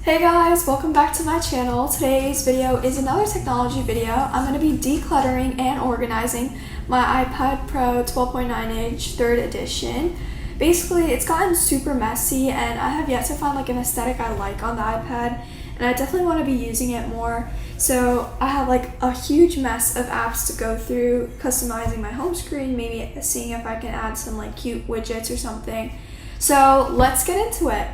Hey guys, welcome back to my channel. Today's video is another technology video. I'm going to be decluttering and organizing my iPad Pro 12.9 inch 3rd edition. Basically, it's gotten super messy and I have yet to find like an aesthetic I like on the iPad, and I definitely want to be using it more. So I have like a huge mess of apps to go through, customizing my home screen, maybe seeing if I can add some like cute widgets or something. So let's get into it.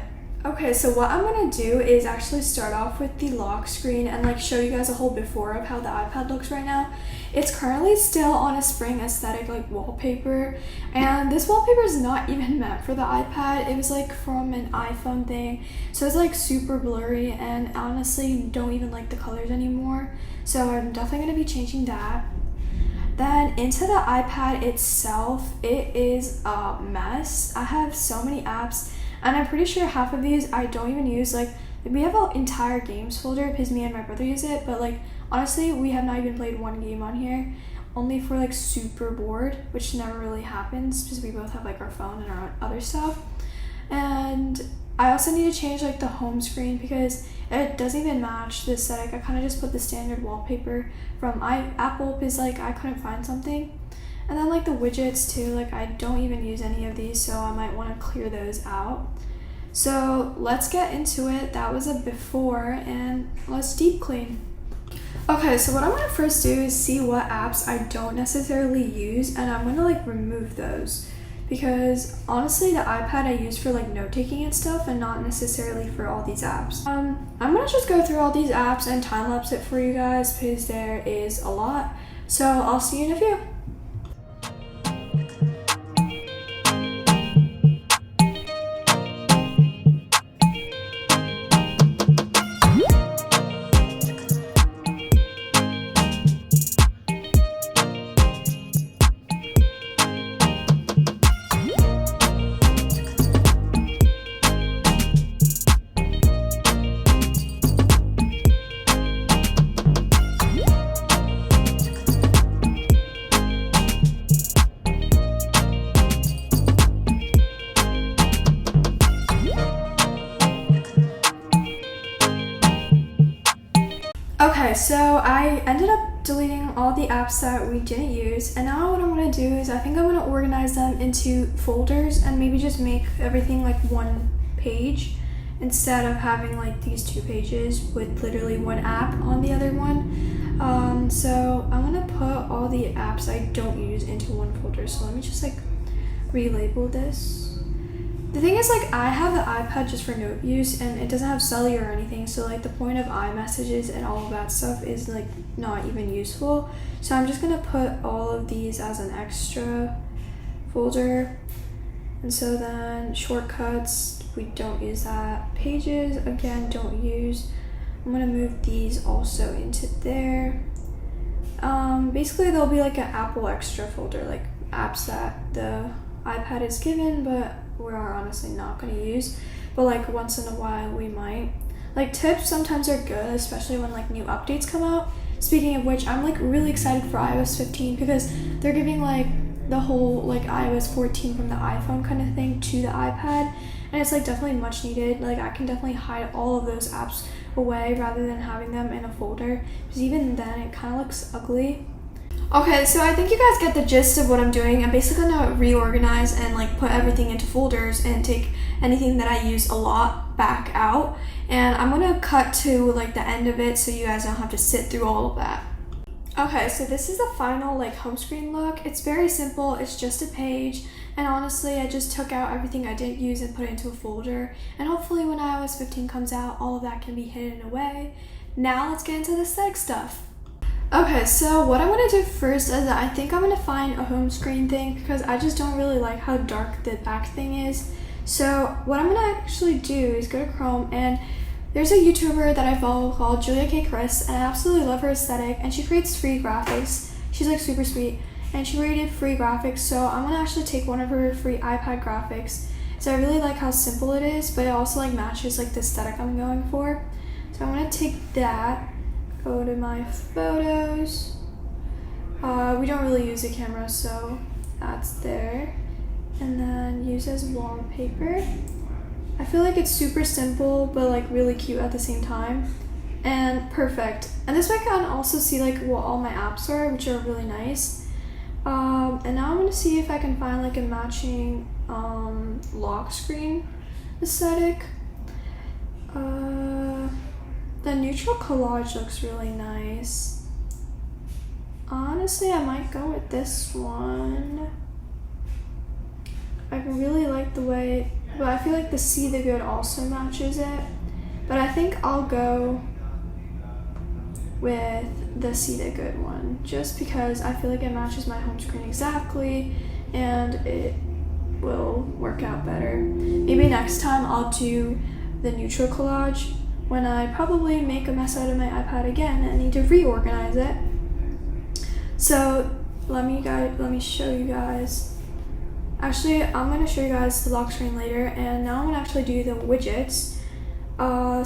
Okay, so what I'm gonna do is actually start off with the lock screen and like show you guys a whole before of how the iPad looks right now. It's currently still on a spring aesthetic like wallpaper, and this wallpaper is not even meant for the iPad. It was like from an iPhone thing, so it's like super blurry and honestly don't even like the colors anymore. So I'm definitely gonna be changing that. Then into the iPad itself, it is a mess. I have so many apps, and I'm pretty sure half of these I don't even use. Like we have an entire games folder because me and my brother use it, but like honestly we have not even played one game on here, only for like super bored, which never really happens because we both have like our phone and our other stuff. And I also need to change like the home screen because it doesn't even match the aesthetic. I kind of just put the standard wallpaper from Apple because like I couldn't find something. And then like the widgets too, like I don't even use any of these, so I might want to clear those out. So let's get into it. That was a before, and let's deep clean. Okay, so what I'm gonna first do is see what apps I don't necessarily use, and I'm gonna like remove those, because honestly the iPad I use for like note taking and stuff, and not necessarily for all these apps. I'm gonna just go through all these apps and time lapse it for you guys because there is a lot. So I'll see you in a few. Okay, so I ended up deleting all the apps that we didn't use, and now what I'm going to do is I think I'm going to organize them into folders and maybe just make everything like one page instead of having like these 2 pages with literally one app on the other one. So I'm going to put all the apps I don't use into one folder. So let me just like relabel this. The thing is, like, I have the iPad just for note use and it doesn't have cellular or anything, so like the point of iMessages and all of that stuff is like not even useful. So I'm just gonna put all of these as an extra folder. And so then shortcuts, we don't use that. Pages, again, don't use. I'm gonna move these also into there. Basically there'll be like an Apple extra folder, like apps that the iPad is given but we're honestly not going to use, but like once in a while we might. Like tips sometimes are good, especially when like new updates come out. Speaking of which, I'm like really excited for iOS 15 because they're giving like the whole like iOS 14 from the iPhone kind of thing to the iPad, and it's like definitely much needed. Like I can definitely hide all of those apps away rather than having them in a folder, because even then it kind of looks ugly. Okay, so I think you guys get the gist of what I'm doing. I'm basically gonna reorganize and like put everything into folders and take anything that I use a lot back out. And I'm gonna cut to like the end of it so you guys don't have to sit through all of that. Okay, so this is the final like home screen look. It's very simple, it's just a page. And honestly, I just took out everything I didn't use and put it into a folder. And hopefully when iOS 15 comes out, all of that can be hidden away. Now let's get into the aesthetic stuff. Okay, so what I'm going to do first is I think I'm going to find a home screen thing because I just don't really like how dark the back thing is. So what I'm going to actually do is go to Chrome, and there's a YouTuber that I follow called Julia K. Chris, and I absolutely love her aesthetic, and she creates free graphics. She's like super sweet, and she created free graphics, so I'm going to actually take one of her free iPad graphics. So I really like how simple it is, but it also like matches like the aesthetic I'm going for. So I'm going to take that. Go to my photos. We don't really use a camera, so that's there. And then use as wallpaper. I feel like it's super simple but like really cute at the same time and perfect. And this way I can also see like what all my apps are, which are really nice. And now I'm gonna see if I can find like a matching lock screen aesthetic. The neutral collage looks really nice. Honestly, I might go with this one. I really like the way, but I feel like the See the Good also matches it. But I think I'll go with the See the Good one, just because I feel like it matches my home screen exactly and it will work out better. Maybe next time I'll do the neutral collage when I probably make a mess out of my iPad again and need to reorganize it. So let me show you guys. Actually, I'm gonna show you guys the lock screen later, and now I'm gonna actually do the widgets.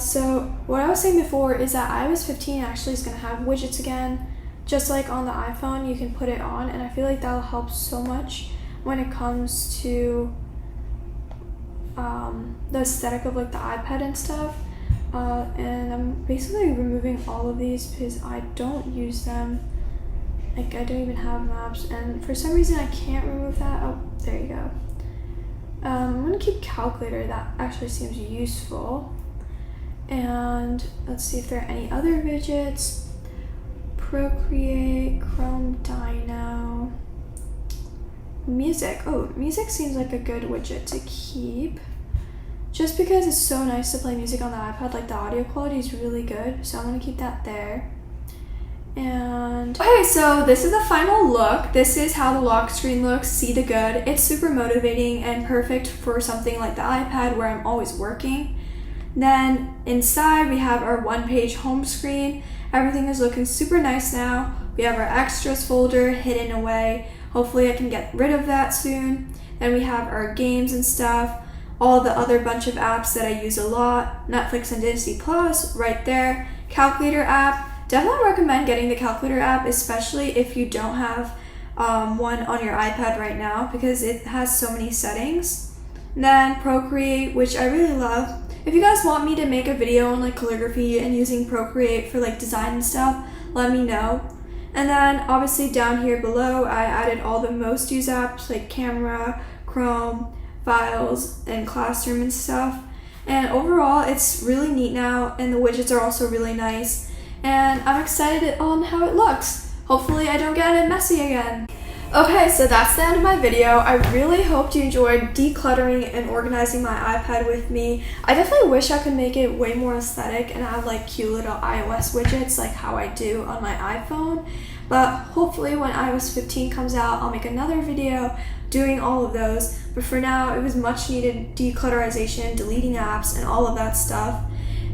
So what I was saying before is that iOS 15 actually is gonna have widgets again, just like on the iPhone. You can put it on, and I feel like that'll help so much when it comes to the aesthetic of like the iPad and stuff. And I'm basically removing all of these because I don't use them. Like, I don't even have maps, and for some reason I can't remove that. Oh, there you go. I'm gonna keep calculator. That actually seems useful. And let's see if there are any other widgets. Procreate, Chrome Dino, music. Oh, music seems like a good widget to keep, just because it's so nice to play music on the iPad. Like, the audio quality is really good, so I'm gonna keep that there. And okay, so this is the final look. This is how the lock screen looks. See the Good. It's super motivating and perfect for something like the iPad where I'm always working. Then inside we have our one-page home screen. Everything is looking super nice now. We have our extras folder hidden away. Hopefully I can get rid of that soon. Then we have our games and stuff, all the other bunch of apps that I use a lot, Netflix and Disney Plus right there, calculator app. Definitely recommend getting the calculator app, especially if you don't have one on your iPad right now, because it has so many settings. And then Procreate, which I really love. If you guys want me to make a video on like calligraphy and using Procreate for like design and stuff, let me know. And then obviously down here below, I added all the most used apps like Camera, Chrome, Files, and Classroom and stuff. And overall, it's really neat now, and the widgets are also really nice. And I'm excited on how it looks. Hopefully I don't get it messy again. Okay, so that's the end of my video. I really hope you enjoyed decluttering and organizing my iPad with me. I definitely wish I could make it way more aesthetic and have like cute little iOS widgets like how I do on my iPhone. But hopefully when iOS 15 comes out, I'll make another video doing all of those. But for now, it was much needed declutterization, deleting apps, and all of that stuff.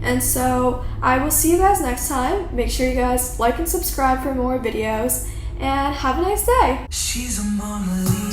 And so I will see you guys next time. Make sure you guys like and subscribe for more videos, and have a nice day. She's a Mona Lisa.